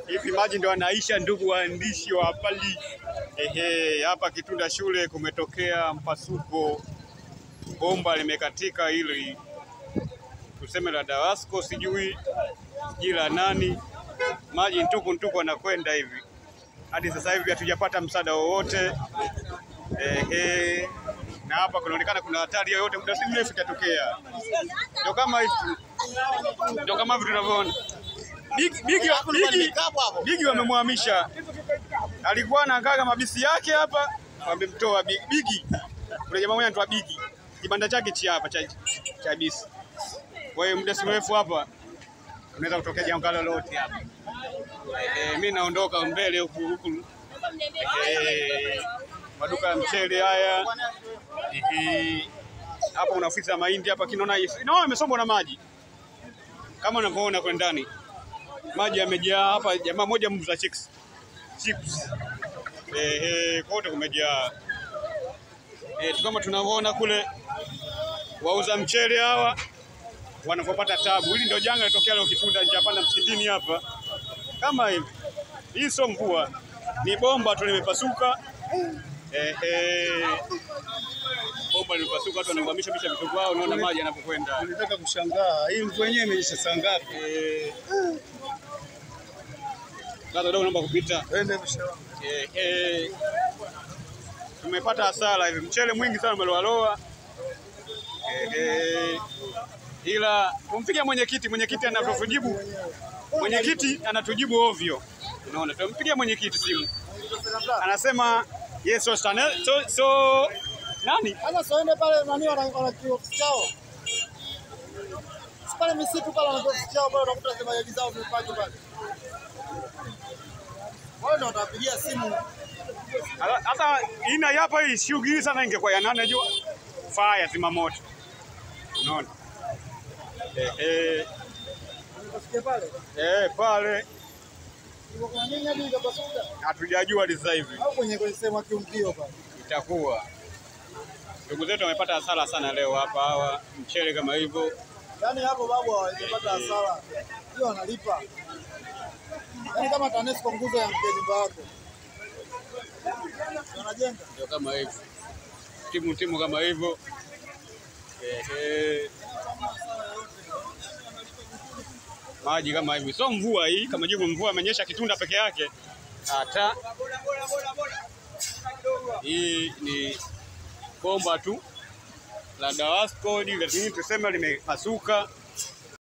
Hivi maji ndio anaisha, ndugu waandishi wa habari. Hapa Kitunda shule kumetokea mpasuko, bomba limekatika, ili tuseme la Dawasco, sijui la nani. Maji ntuku anakwenda hivi. Hadi sasa hivi hatujapata msaada wowote. Na hapa kunaonekana kuna hatari yoyote muda si mrefu itatokea. Ndio kama hivi tunavyoona. Bigi wamemhamisha. Alikuwa anakaa mabisi yake hapa, wamemtoa Bigi. Kuna jamaa mmoja anaitwa Bigi. Kibanda chake chi hapa cha bisi. Kwa hiyo muda si mrefu hapa unaweza kutokea jambo lolote hapa. Mimi naondoka mbele huku. Maduka ya mchele haya. Hapa kuna ofisi ya mahindi hapa kinaona imesombwa na maji. Kama unavyoona kwa ndani. Maji yamejaa hapa, jamaa moja muuza chips. Kote kumejaa. Kama tunavyoona kule wauza mchele hawa wanapopata tabu. Hili ndio janga litokea leo Kitunda Japanda msikitini hapa. Kama hivi. Hii sio mvua. Ni bomba tu limepasuka. Bomba limepasuka, watu wanahamisha vitu vyao, unaona maji yanapokwenda. Nilitaka kushangaa. Hii mvua yenyewe imeisha saa ngapi? Sasa ndio naomba kupita. Twende mshauri. Tumepata hasara hivi. Mchele mwingi sana umeloa. Ila tumpigie mwenyekiti anatujibu. Mwenyekiti anatujibu ovyo. Unaona, tumpigie mwenyekiti simu. Anasema yes so nani? Sasa soende pale nani wana kiofisi chao. Pale misitu pale wana kiofisi chao pale utakuta sema yaji zao zimepaki pale. Wao ndio watapigia simu. Hata ina hapa hii shughuli sana ingekuwa ya nani najua. Fire zimamoto. Unaona? Pale. Kwa nini hadi ikapasuka? Hatujajua sasa hivi. Au kwenye sema kiungio pale. Itakuwa. Ndugu zetu wamepata hasara sana leo hapa, hawa mchele kama hivyo. Yaani hapo babu hawajapata hasara. Hiyo wanalipa. Yaani kama TANESCO nguzo ya nyumba yako. Wanajenga. Ndio kama hivyo. Timu kama hivyo. Maji kama hivi. Sio mvua hii, kama jibu mvua imenyesha Kitunda peke yake. Hata hii ni bomba tu la Dawasco, lakini tuseme limepasuka.